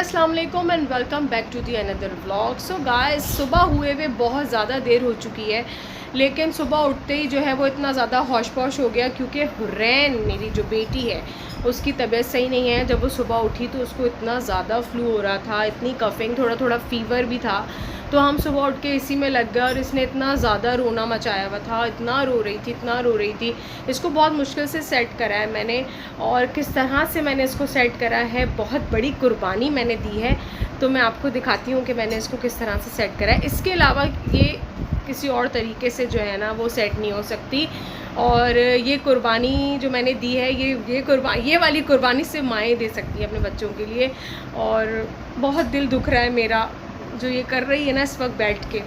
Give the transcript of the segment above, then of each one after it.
अस्सलाम वालेकुम and welcome back to the another vlog. So guys, सुबह हुए हुए बहुत ज़्यादा देर हो चुकी है, लेकिन सुबह उठते ही जो है वो इतना ज़्यादा होश पोश हो गया क्योंकि हुरैन मेरी जो बेटी है उसकी तबीयत सही नहीं है। जब वो सुबह उठी तो उसको इतना ज़्यादा फ्लू हो रहा था, इतनी कफिंग, थोड़ा थोड़ा फ़ीवर भी था। तो हम सुबह उठ के इसी में लग गए और इसने इतना ज़्यादा रोना मचाया हुआ था, इतना रो रही थी, इतना रो रही थी। इसको बहुत मुश्किल से सेट करा है मैंने, और किस तरह से मैंने इसको सेट करा है, बहुत बड़ी कुर्बानी मैंने दी है। तो मैं आपको दिखाती हूँ कि मैंने इसको किस तरह से सेट करा है। इसके अलावा ये किसी और तरीके से जो है ना वो सेट नहीं हो सकती। और ये कुर्बानी जो मैंने दी है, ये वाली कुर्बानी सिर्फ माएँ दे सकती हैं अपने बच्चों के लिए। और बहुत दिल दुख रहा है मेरा जो ये कर रही है ना इस वक्त बैठ के।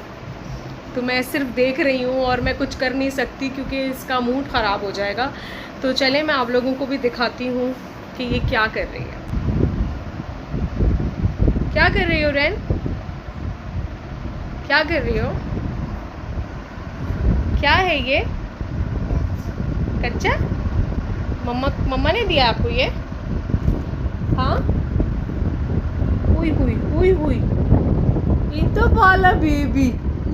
तो मैं सिर्फ देख रही हूँ और मैं कुछ कर नहीं सकती क्योंकि इसका मूड ख़राब हो जाएगा। तो चलें मैं आप लोगों को भी दिखाती हूँ कि ये क्या कर रही है। क्या कर रही हो रैन? क्या कर रही हो? क्या है ये? कच्चा? मम्मा ने दिया आपको ये? हाँ, हुई हुई हुई हुई, ये तो पाला बेबी,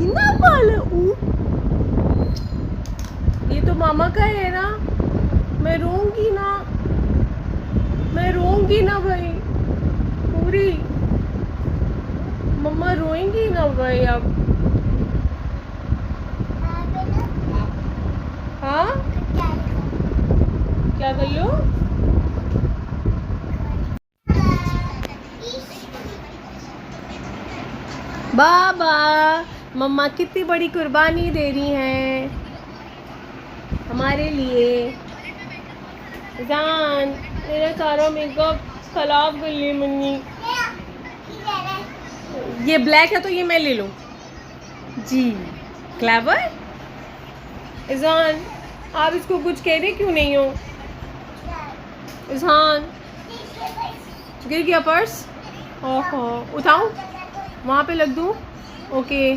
इना पाला ये तो मामा का है ना। मैं रोऊंगी ना, मैं रोऊंगी ना भाई, पूरी मम्मा रोएंगी ना भाई अब। हाँ, क्या कर लो? बाबा, मम्मा कितनी बड़ी कुर्बानी दे रही हैं हमारे लिए। जान, मेरा सारा मेकअप खराब कर लिया मम्मी। ये ब्लैक है तो ये मैं ले लूँ जी। क्लेवर इज़ान, आप इसको कुछ कह रहे क्यों नहीं हो? इज़ान, गिर गया पर्स? ओहो, उठाऊं? वहाँ पे लग दूँ? ओके।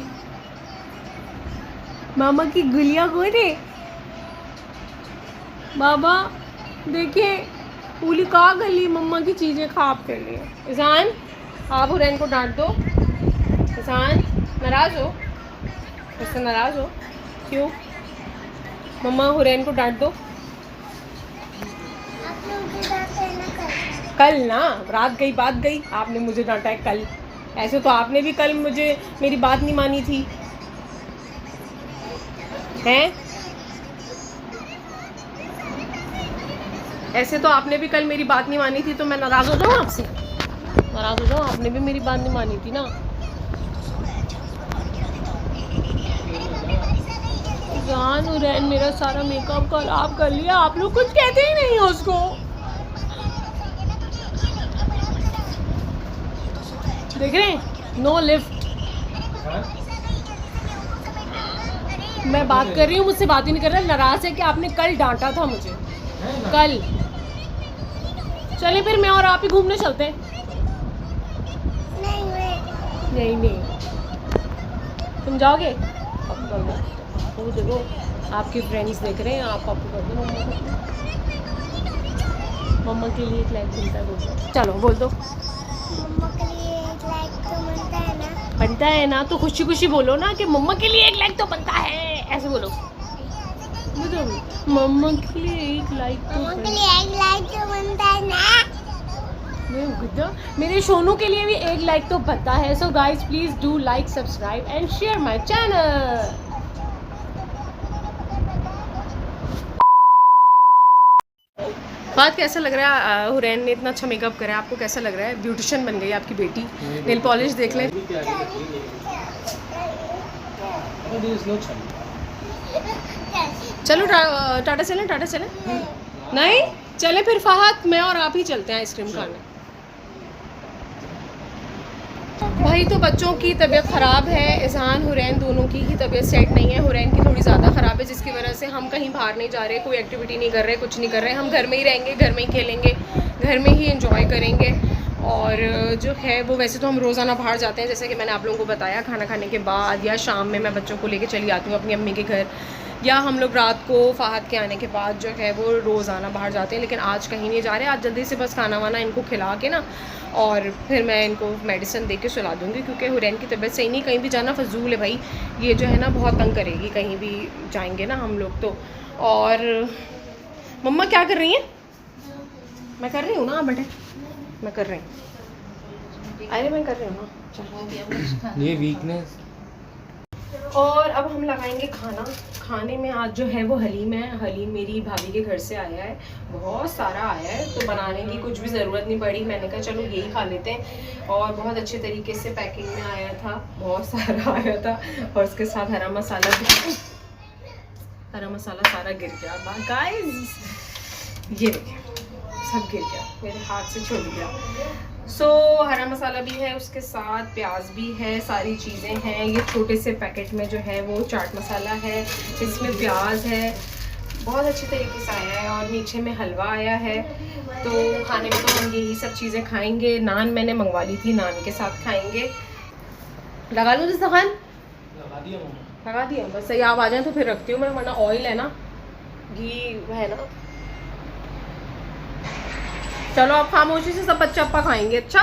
मामा की गुलिया गोरे। बाबा देखिए, पूली का कर ली, मम्मा की चीज़ें खराब कर ली। इज़ान, आप हुरैन को डांट दो। इज़ान, नाराज़ हो? इससे नाराज़ हो क्यों? मम्मा हुरैन को डांट दो। कल ना, रात गई बात गई, आपने मुझे डांटा है कल। ऐसे तो आपने भी कल मुझे मेरी बात नहीं मानी थी, हैं? ऐसे तो आपने भी कल मेरी बात नहीं मानी थी, तो मैं नाराज़ हो जाऊँ आपसे? नाराज़ हो जाऊँ? आपने भी मेरी बात नहीं मानी थी ना। जान, हुरैन मेरा सारा मेकअप खराब कर लिया, आप लोग कुछ कहते ही नहीं हो उसको। देख रहे हैं, नो लिफ्ट। मैं बात कर रही हूँ, मुझसे बात ही नहीं कर रहा। नाराज़ है कि आपने कल डांटा था मुझे कल। चलिए फिर मैं और आप ही घूमने चलते हैं। नहीं नहीं, तुम जाओगे? वो देखो आपके फ्रेंड्स देख रहे हैं, आप पापू कर दो मम्मा के लिए एक लाइक बनता है। बोल, चलो बोल दो। मम्मा के लिए एक लाइक तो बनता है ना। बनता है ना, तो खुशी खुशी बोलो ना कि मम्मा के लिए एक लाइक तो बनता है, ऐसे बोलो। मम्मा के लिए एक लाइक तो, मम्मा के लिए एक लाइक तो बनता है ना। मेरे सोनू के लिए भी एक लाइक तो बनता है। So guys please do like, subscribe and share my channel. बात कैसा लग रहा है? हुरैन ने इतना अच्छा मेकअप करा है, आपको कैसा लग रहा है? ब्यूटिशियन बन गई आपकी बेटी। नेल पॉलिश देख लें। चलो टाटा चलें, टाटा चलें। नहीं चले फिर फहद, मैं और आप ही चलते हैं आइसक्रीम खाने। भाई तो बच्चों की तबीयत ख़राब है, इज़हान हुरैन दोनों की ही तबीयत सेट नहीं है। हुरैन की थोड़ी ज़्यादा ख़राब है, जिसकी वजह से हम कहीं बाहर नहीं जा रहे, कोई एक्टिविटी नहीं कर रहे, कुछ नहीं कर रहे। हम घर में ही रहेंगे, घर में ही खेलेंगे, घर में ही इंजॉय करेंगे। और जो है वो, वैसे तो हम रोज़ाना बाहर जाते हैं, जैसे कि मैंने आप लोगों को बताया, खाना खाने के बाद या शाम में मैं बच्चों को लेके चली आती हूँ अपनी अम्मी के घर, या हम लोग रात को फ़ाहद के आने के बाद जो है वो रोज़ाना बाहर जाते हैं, लेकिन आज कहीं नहीं जा रहे। आज जल्दी से बस खाना वाना इनको खिला के ना और फिर मैं इनको मेडिसिन दे के सुला दूँगी, क्योंकि हुरैन की तबीयत सही नहीं, कहीं भी जाना फजूल है भाई, ये जो है ना बहुत तंग करेगी कहीं भी जाएंगे ना हम लोग तो। और मम्मा क्या कर रही हैं? मैं कर रही हूँ ना बेटे, मैं कर रही हूँ, अरे मैं कर रही हूँ ना। ये वीकनेस। और अब हम लगाएंगे खाना। खाने में आज जो है वो हलीम है। हलीम मेरी भाभी के घर से आया है, बहुत सारा आया है, तो बनाने की कुछ भी ज़रूरत नहीं पड़ी। मैंने कहा चलो यही खा लेते हैं। और बहुत अच्छे तरीके से पैकिंग में आया था, बहुत सारा आया था। और उसके साथ हरा मसाला भी, हरा मसाला सारा गिर गया गाइस, ये देखिए सब गिर गया, मेरे हाथ से छूट गया। सो हरा मसाला भी है, उसके साथ प्याज भी है, सारी चीज़ें हैं। ये छोटे से पैकेट में जो है वो चाट मसाला है, इसमें प्याज है, बहुत अच्छे तरीके से आया है। और नीचे में हलवा आया है। तो खाने में तो हम यही सब चीज़ें खाएंगे। नान मैंने मंगवा ली थी, नान के साथ खाएंगे। लगा लो दस्तरखान, लगा दिया बस, सही आप आ जाएँ तो फिर रखती हूँ मैं, वरना ऑयल है ना, घी है ना। चलो आप खामोशी से सब बच्चे अप्पा खाएंगे। अच्छा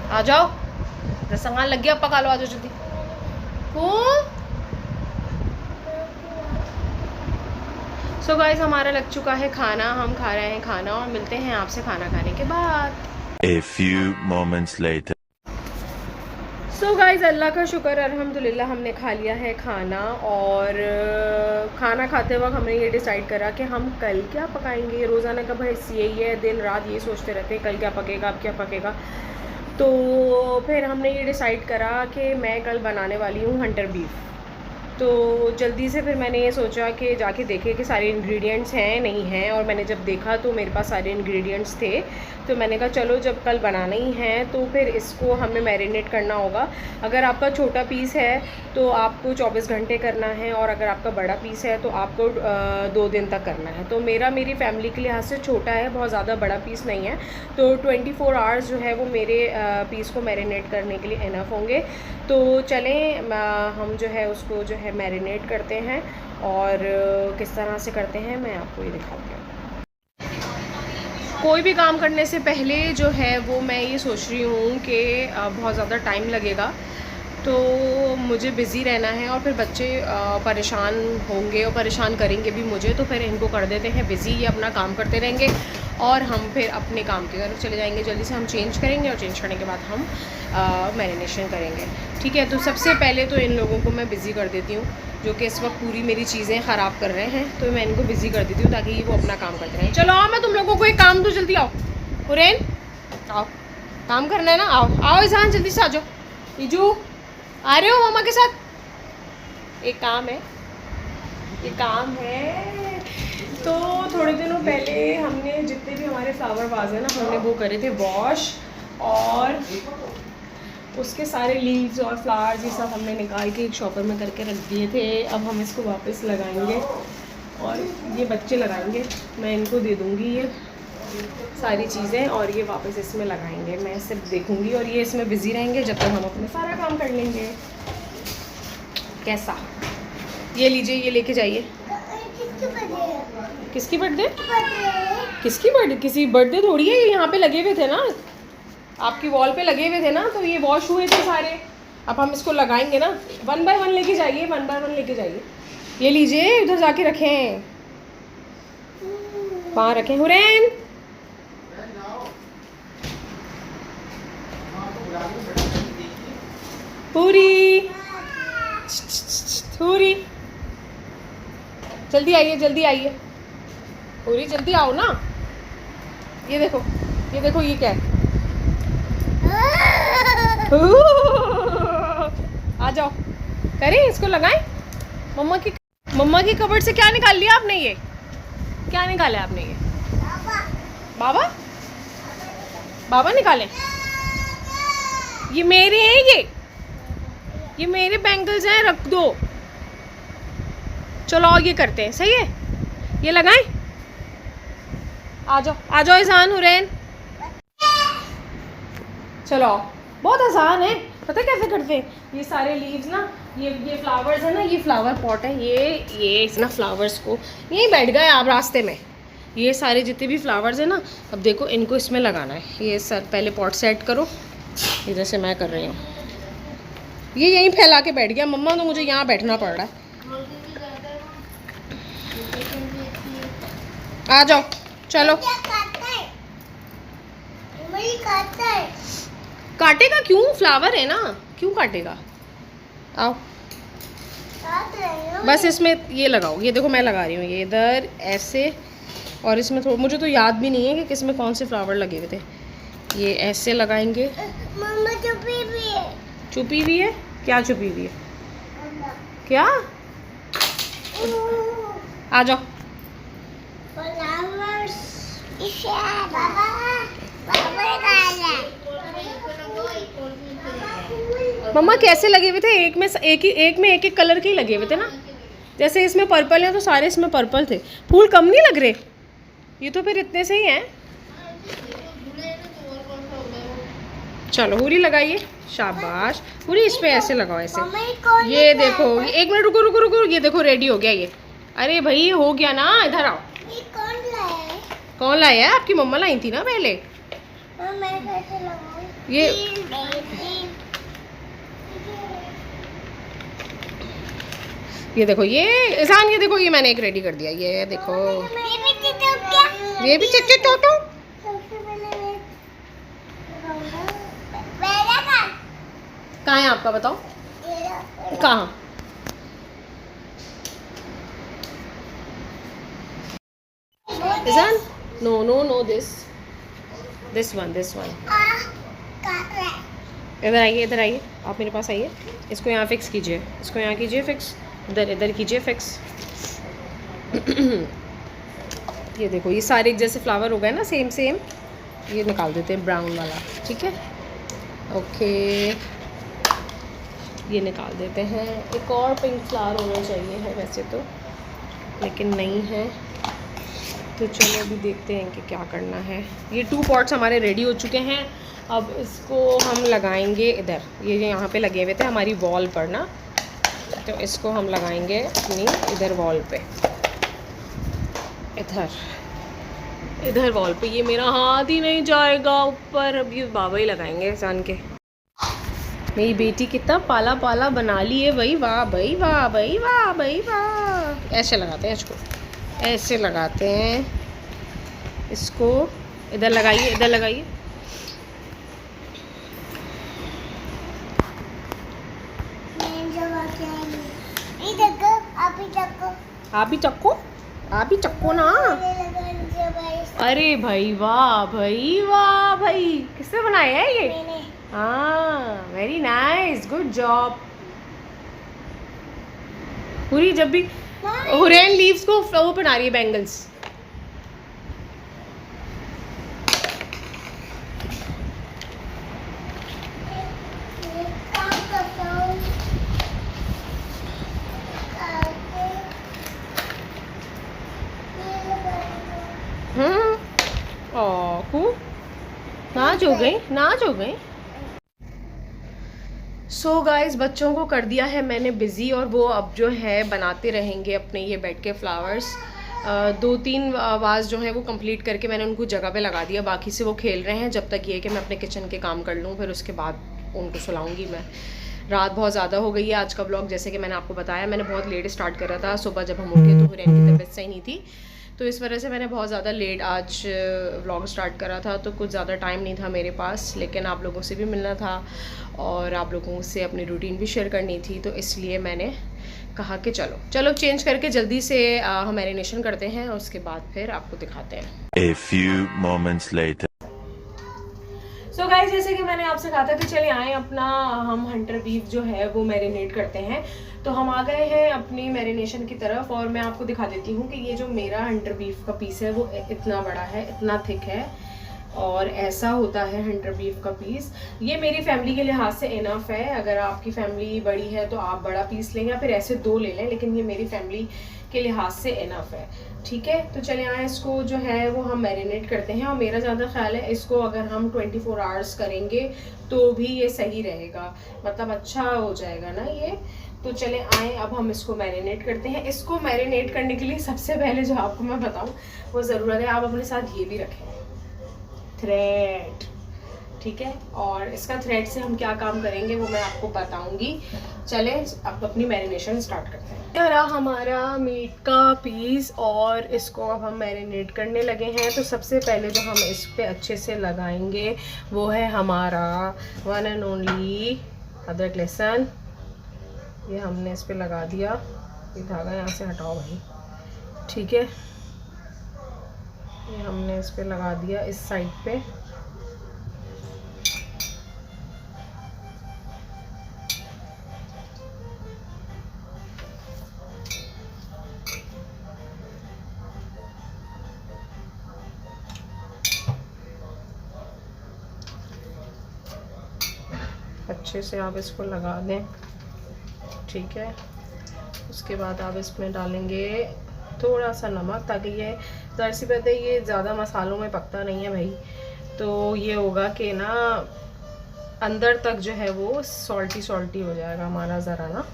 आ जाओ, दस्तरखान लग गया, अप्पा खा लो, आ जाओ जल्दी। सो गाइस हमारा लग चुका है खाना, हम खा रहे हैं खाना और मिलते हैं आपसे खाना खाने के बाद। A few moments later. So guys अल्लाह का शुक्र अल्हम्दुलिल्लाह हमने खा लिया है खाना। और खाना खाते वक्त हमने ये डिसाइड करा कि हम कल क्या पकाएंगे। रोज़ाना का बहस यही है, दिन रात ये सोचते रहते हैं कल क्या पकेगा, अब क्या पकेगा। तो फिर हमने ये डिसाइड करा कि मैं कल बनाने वाली हूँ हंटर बीफ। तो जल्दी से फिर मैंने ये सोचा कि जाके देखे कि सारे इंग्रेडिएंट्स हैं नहीं हैं। और मैंने जब देखा तो मेरे पास सारे इंग्रेडिएंट्स थे। तो मैंने कहा चलो जब कल बनाना ही है तो फिर इसको हमें मैरिनेट करना होगा। अगर आपका छोटा पीस है तो आपको 24 घंटे करना है, और अगर आपका बड़ा पीस है तो आपको 2 दिन तक करना है। तो मेरी फैमिली के लिहाज से छोटा है, बहुत ज़्यादा बड़ा पीस नहीं है। तो 24 आवर्स जो है वो मेरे पीस को मैरिनेट करने के लिए इनफ होंगे। तो चलें हम जो है उसको जो है मैरिनेट करते हैं, और किस तरह से करते हैं मैं आपको ये दिखाती हूँ। कोई भी काम करने से पहले जो है वो मैं ये सोच रही हूँ कि बहुत ज़्यादा टाइम लगेगा, तो मुझे बिज़ी रहना है, और फिर बच्चे परेशान होंगे और परेशान करेंगे भी मुझे। तो फिर इनको कर देते हैं बिज़ी, ये अपना काम करते रहेंगे और हम फिर अपने काम की तरफ चले जाएंगे। जल्दी से हम चेंज करेंगे, और चेंज करने के बाद हम मैरिनेशन करेंगे। ठीक है, तो सबसे पहले तो इन लोगों को मैं बिज़ी कर देती हूँ, जो कि इस वक्त पूरी मेरी चीज़ें ख़राब कर रहे हैं। तो मैं इनको बिज़ी कर देती हूँ ताकि वो अपना काम करते रहें। चलो आओ, मैं तुम लोगों को एक काम दूँ, जल्दी आओ। हुरैन आओ, काम करना है ना, आओ आओ ईज़ान जल्दी से आ जाओ। इजू आ रहे हो मामा के साथ? एक काम है, ये काम है। तो थोड़े दिनों पहले हमने जितने भी हमारे फ्लावर वाज हैं ना, हमने वो करे थे वॉश, और उसके सारे लीव्स और फ्लावर्स ये सब हमने निकाल के एक शॉपर में करके रख दिए थे। अब हम इसको वापस लगाएंगे, और ये बच्चे लगाएंगे, मैं इनको दे दूँगी ये सारी चीज़ें, और ये वापस इसमें लगाएंगे। मैं सिर्फ देखूँगी और ये इसमें बिज़ी रहेंगे जब तक हम अपने सारा काम कर लेंगे। कैसा? ये लीजिए, ये लेके जाइए। किसकी बर्थडे? किसकी बर्थडे? किसी बर्थडे थोड़ी है, ये यहाँ पे लगे हुए थे ना, आपकी वॉल पे लगे हुए थे ना, तो ये वॉश हुए थे सारे। अब हम इसको लगाएंगे ना, 1 बाय 1 लेके जाइए, 1 बाय 1 लेके जाइए। ये लीजिए, उधर जाके रखें, वहाँ रखें। हुरैन पूरी पूरी जल्दी आइए, जल्दी आइए पूरी, जल्दी आओ ना। ये देखो, ये देखो, ये क्या है? आ जाओ, करें इसको, लगाएं। मम्मा की कबर्ड से क्या निकाल लिया आपने? ये क्या निकाला आपने? ये बाबा बाबा निकाले? ये मेरे हैं, ये मेरे बैंगल्स हैं, रख दो। चलो ये करते हैं, सही है। ये लगाएं? आ जाओ ईजान, हुरैन, चलो। बहुत आसान है, पता है कैसे करते हैं? ये सारे लीव्स ना, ये फ्लावर्स है ना, ये फ्लावर पॉट है, ये इस ना फ्लावर्स को यहीं बैठ गए आप रास्ते में। ये सारे जितने भी फ्लावर्स हैं ना, अब देखो इनको इसमें लगाना है। ये सर पहले पॉट सेट करो, इधर से मैं कर रही हूँ। ये यहीं फैला के बैठ गया मम्मा, तो मुझे यहाँ बैठना पड़ रहा है। आ जाओ, चलो। काटेगा क्यों? फ्लावर है ना, क्यों काटेगा? आओ, बस इसमें ये लगाओ। ये देखो मैं लगा रही हूँ, ये इधर ऐसे, और इसमें थोड़ा, मुझे तो याद भी नहीं है कि किस में कौन से फ्लावर लगे हुए थे। ये ऐसे लगाएंगे। मम्मा चुपी भी है। छुपी हुई है? क्या छुपी हुई है? क्या? आ जाओ। फ्लावर्स बाबा डाला। मम्मा कैसे लगे हुए थे? एक में एक कलर के ही लगे हुए थे ना। जैसे इसमें पर्पल है तो सारे इसमें पर्पल थे। फूल कम नहीं लग रहे? ये तो फिर इतने से ही हैं। चलो हुरी लगाइए, शाबाश। हुरी इस पे ऐसे लगाओ, ऐसे। ये देखो, एक मिनट रुको, ये देखो रेडी हो गया ये। अरे भाई ये हो गया ना, इधर आओ। ये कौन लाया है? कौन लाया है? आपकी मम्मा लाई थी ना पहले। मैं कैसे लगाऊं? ये देखो, ये ईशान, ये देखो, ये मैंने एक रेडी कर दिया। ये देखो, ये भी चच्चे टोटो। सबसे पहले मैं लगाऊंगा। कहाँ है आपका, बताओ कहाँ? Ishan, no, this one. इधर आइए, आप मेरे पास आइए। इसको यहाँ फिक्स कीजिए, इसको यहाँ कीजिए फिक्स, इधर कीजिए फिक्स। ये देखो, ये सारे एक जैसे फ्लावर हो गए ना, सेम। ये निकाल देते हैं ब्राउन वाला, ठीक है? ओके, ये निकाल देते हैं। एक और पिंक फ्लावर होना चाहिए है वैसे तो, लेकिन नहीं है, तो चलो अभी देखते हैं कि क्या करना है। ये 2 पॉट्स हमारे रेडी हो चुके हैं। अब इसको हम लगाएंगे इधर, ये यहाँ पे लगे हुए थे हमारी वॉल पर ना, तो इसको हम लगाएंगे अपनी इधर वॉल पे, इधर वॉल पे। ये मेरा हाथ ही नहीं जाएगा ऊपर, अब ये बाबा ही लगाएंगे ईशान के। मेरी बेटी कितना पाला बना ली है भाई, वाह भाई वाह। ऐसे लगाते हैं इसको, ऐसे लगाते हैं इसको। इधर लगाइए। आप भी चक्को ना। अरे भाई वाह भाई, किसने बनाया है ये? हाँ, वेरी नाइस, गुड जॉब। पूरी जब भी हुरैन लीव्स को वो बना रही है, बैंगल्स। नाच हो गई। सो गाइस, बच्चों को कर दिया है मैंने बिज़ी, और वो अब जो है बनाते रहेंगे अपने ये बेड के फ्लावर्स। 2-3 वाज जो है वो कंप्लीट करके मैंने उनको जगह पे लगा दिया, बाकी से वो खेल रहे हैं। जब तक ये कि मैं अपने किचन के काम कर लूँ, फिर उसके बाद उनको सुलाऊंगी मैं। रात बहुत ज़्यादा हो गई है। आज का ब्लॉग जैसे कि मैंने आपको बताया, मैंने बहुत लेट स्टार्ट करा था। सुबह जब हम उठे तो हुरैन की तबीयत सही नहीं थी, तो इस वजह से मैंने बहुत ज़्यादा लेट आज व्लॉग स्टार्ट करा था, तो कुछ ज़्यादा टाइम नहीं था मेरे पास। लेकिन आप लोगों से भी मिलना था और आप लोगों से अपनी रूटीन भी शेयर करनी थी, तो इसलिए मैंने कहा कि चलो चेंज करके जल्दी से हम मैरिनेशन करते हैं, और उसके बाद फिर आपको दिखाते हैं। A few moments later. So guys, जैसे कि मैंने आपसे कहा था कि चलिए आए अपना हम हंटर बीफ जो है वो मैरिनेट करते हैं। तो हम आ गए हैं अपनी मैरिनेशन की तरफ, और मैं आपको दिखा देती हूँ कि ये जो मेरा हंटर बीफ का पीस है वो इतना बड़ा है, इतना थिक है, और ऐसा होता है हंटर बीफ का पीस। ये मेरी फैमिली के लिहाज से इनफ है। अगर आपकी फैमिली बड़ी है तो आप बड़ा पीस लें या फिर ऐसे 2 ले लें, लेकिन ये मेरी फैमिली के लिहाज से इनफ है। ठीक है, तो चले आए, इसको जो है वो हम मैरिनेट करते हैं। और मेरा ज़्यादा ख्याल है इसको अगर हम 24 आवर्स करेंगे तो भी ये सही रहेगा, मतलब अच्छा हो जाएगा ना ये। तो चले आए, अब हम इसको मैरिनेट करते हैं। इसको मैरिनेट करने के लिए सबसे पहले जो आपको मैं बताऊं वो ज़रूरत है, आप अपने साथ ये भी रखें, थ्रेड। ठीक है, और इसका थ्रेड से हम क्या काम करेंगे वो मैं आपको बताऊंगी। चले अब अपनी मैरिनेशन स्टार्ट करते हैं। ये रहा हमारा मीट का पीस और इसको अब हम मैरिनेट करने लगे हैं। तो सबसे पहले जो हम इस पे अच्छे से लगाएंगे वो है हमारा वन एंड ओनली अदरक लहसुन। ये हमने इस पे लगा दिया। ये धागा यहाँ से हटाओ भाई। ठीक है, ये हमने इस पे लगा दिया इस साइड पे। अच्छे से आप इसको लगा दें। ठीक है, उसके बाद आप इसमें डालेंगे थोड़ा सा नमक, ताकि ये ज़ाहिर सी बात है ये ज़्यादा मसालों में पकता नहीं है भाई, तो ये होगा कि ना अंदर तक जो है वो सॉल्टी सॉल्टी हो जाएगा हमारा ज़रा ना।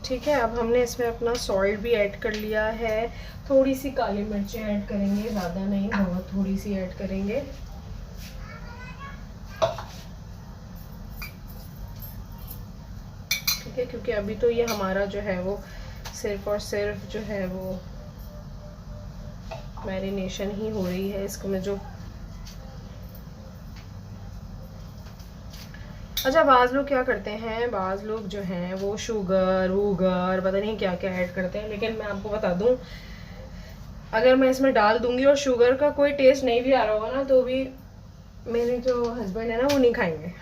ठीक है, अब हमने इसमें अपना सॉल्ट भी ऐड कर लिया है। थोड़ी सी काली मिर्चें ऐड करेंगे, ज़्यादा नहीं, बहुत थोड़ी सी ऐड करेंगे। ठीक है, क्योंकि अभी तो ये हमारा जो है वो सिर्फ और सिर्फ जो है वो मैरिनेशन ही हो रही है इसमें जो। अच्छा, बाज़ लोग क्या करते हैं, बाज़ लोग जो हैं वो शुगर वूगर पता नहीं क्या क्या ऐड करते हैं, लेकिन मैं आपको बता दूं अगर मैं इसमें डाल दूंगी और शुगर का कोई टेस्ट नहीं भी आ रहा होगा ना तो भी मेरे जो हस्बैंड है ना वो नहीं खाएंगे।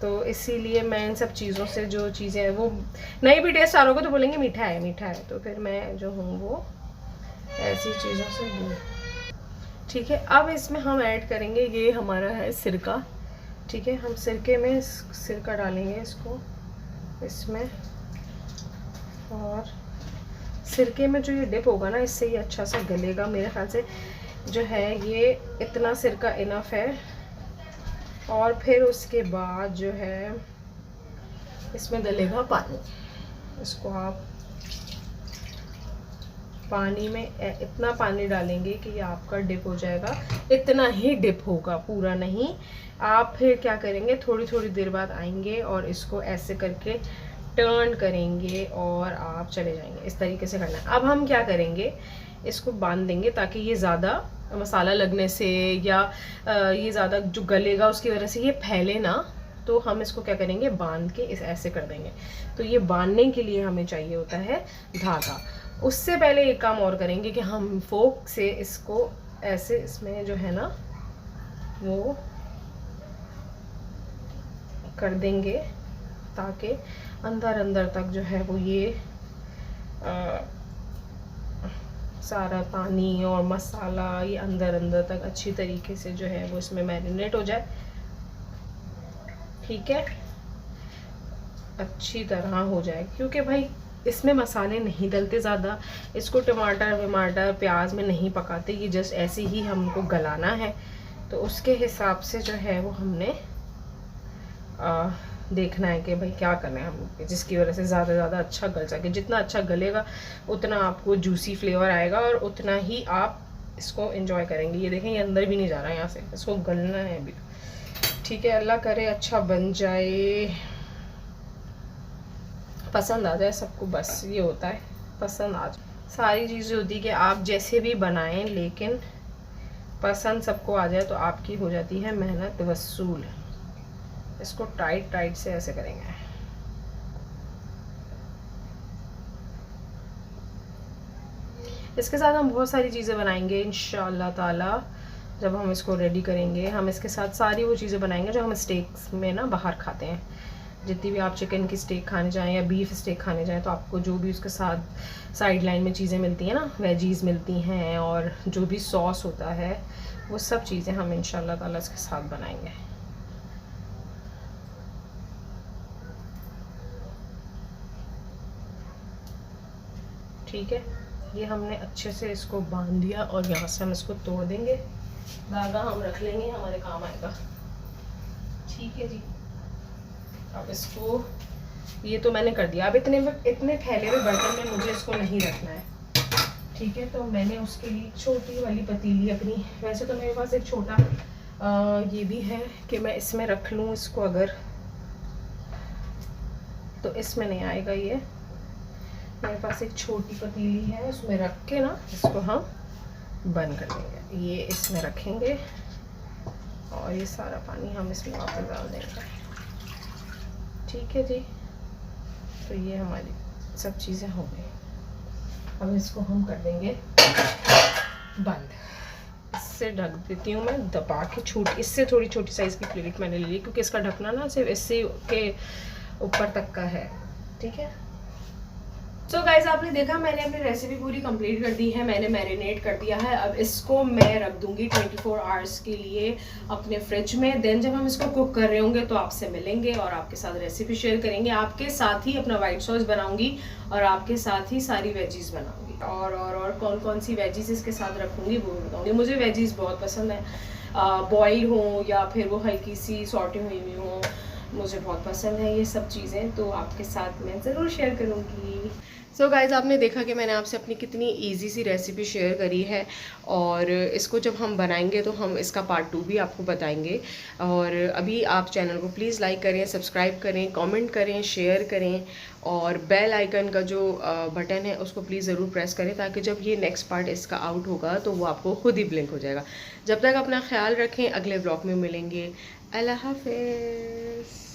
तो इसीलिए मैं इन सब चीज़ों से जो चीज़ें वो नहीं भी टेस्ट आ रहा होगा तो बोलेंगे मीठा है मीठा है, तो फिर मैं जो हूँ वो ऐसी चीज़ों से दूर। ठीक है, अब इसमें हम ऐड करेंगे, ये हमारा है सिरका। ठीक है, हम सिरके में सिरका डालेंगे इसको इसमें, और सिरके में जो ये डिप होगा ना इससे ये अच्छा सा गलेगा। मेरे ख्याल से जो है ये इतना सिरका इनफ है। और फिर उसके बाद जो है इसमें डलेगा पानी। इसको आप पानी में इतना पानी डालेंगे कि ये आपका डिप हो जाएगा। इतना ही डिप होगा, पूरा नहीं। आप फिर क्या करेंगे, थोड़ी थोड़ी देर बाद आएंगे और इसको ऐसे करके टर्न करेंगे और आप चले जाएंगे। इस तरीके से करना है। अब हम क्या करेंगे, इसको बांध देंगे ताकि ये ज़्यादा मसाला लगने से या ये ज़्यादा जो गलेगा उसकी वजह से ये फैले ना, तो हम इसको क्या करेंगे बांध के इस ऐसे कर देंगे। तो ये बांधने के लिए हमें चाहिए होता है धागा। उससे पहले एक काम और करेंगे कि हम फोक से इसको ऐसे इसमें जो है ना वो कर देंगे ताकि अंदर अंदर तक जो है वो ये सारा पानी और मसाला ये अंदर अंदर तक अच्छी तरीके से जो है वो इसमें मैरिनेट हो जाए। ठीक है, अच्छी तरह हो जाए, क्योंकि भाई इसमें मसाले नहीं डलते ज़्यादा। इसको टमाटर वमाटर प्याज में नहीं पकाते, ये जस्ट ऐसे ही हमको गलाना है। तो उसके हिसाब से जो है वो हमने देखना है कि भाई क्या करना है हम, जिसकी वजह से ज़्यादा ज़्यादा अच्छा गल सके। जितना अच्छा गलेगा उतना आपको जूसी फ्लेवर आएगा और उतना ही आप इसको एंजॉय करेंगे। ये देखें, ये अंदर भी नहीं जा रहा है यहाँ से, इसको गलना है अभी। ठीक है, अल्लाह करे अच्छा बन जाए, पसंद आ जाए सबको, बस ये होता है, पसंद आ जाए। सारी चीज़ें होती है कि आप जैसे भी बनाएं लेकिन पसंद सबको आ जाए तो आपकी हो जाती है मेहनत वसूल। इसको टाइट टाइट से ऐसे करेंगे। इसके साथ हम बहुत सारी चीज़ें बनाएंगे इंशाअल्लाह ताला। जब हम इसको रेडी करेंगे हम इसके साथ सारी वो चीज़ें बनाएंगे जो हम स्टेक्स में ना बाहर खाते हैं। जितनी भी आप चिकन की स्टेक खाने जाएं या बीफ स्टेक खाने जाएं तो आपको जो भी उसके साथ साइड लाइन में चीज़ें मिलती हैं ना, वेजीज़ मिलती हैं और जो भी सॉस होता है वो सब चीज़ें हम इंशाल्लाह ताला इसके साथ बनाएंगे। ठीक है, ये हमने अच्छे से इसको बांध दिया और यहाँ से हम इसको तोड़ देंगे। धागा हम रख लेंगे, हमारे काम आएगा। ठीक है जी, अब इसको ये तो मैंने कर दिया। अब इतने फैले हुए बर्तन में मुझे इसको नहीं रखना है। ठीक है, तो मैंने उसके लिए छोटी वाली पतीली अपनी, वैसे तो मेरे पास एक छोटा ये भी है कि मैं इसमें रख लूँ इसको, अगर तो इसमें नहीं आएगा ये। मेरे पास एक छोटी पतीली है, उसमें रख के ना इसको हम बंद कर देंगे। ये इसमें रखेंगे और ये सारा पानी हम इसमें वापस डाल देंगे। ठीक है जी, तो ये हमारी सब चीज़ें हो गई। अब इसको हम कर देंगे बंद। इससे ढक देती हूँ मैं दबा के। इससे थोड़ी छोटी साइज़ की प्लेट मैंने ले ली क्योंकि इसका ढकना ना सिर्फ इससे के ऊपर तक का है। ठीक है, सो गाइज आपने देखा मैंने अपनी रेसिपी पूरी कंप्लीट कर दी है। मैंने मैरिनेट कर दिया है। अब इसको मैं रख दूंगी 24 आवर्स के लिए अपने फ्रिज में। देन जब हम इसको कुक कर रहे होंगे तो आपसे मिलेंगे और आपके साथ रेसिपी शेयर करेंगे। आपके साथ ही अपना वाइट सॉस बनाऊंगी और आपके साथ ही सारी वेजीज बनाऊंगी। और कौन कौन सी वेजीज इसके साथ रखूंगी वो बताऊंगी। मुझे वेजीज बहुत पसंद है, बॉयल हो या फिर वो हल्की सी सॉटे हुई हुई हो, मुझे बहुत पसंद है ये सब चीज़ें, तो आपके साथ मैं ज़रूर शेयर करूँगी। सो गाइज़ आपने देखा कि मैंने आपसे अपनी कितनी इजी सी रेसिपी शेयर करी है और इसको जब हम बनाएंगे तो हम इसका पार्ट 2 भी आपको बताएंगे। और अभी आप चैनल को प्लीज़ लाइक करें, सब्सक्राइब करें, कमेंट करें, शेयर करें और बेल आइकन का जो बटन है उसको प्लीज़ ज़रूर प्रेस करें ताकि जब ये नेक्स्ट पार्ट इसका आउट होगा तो वो आपको खुद ही ब्लिंक हो जाएगा। जब तक अपना ख्याल रखें, अगले ब्लॉग में मिलेंगे। अल्लाह हाफ़िज़।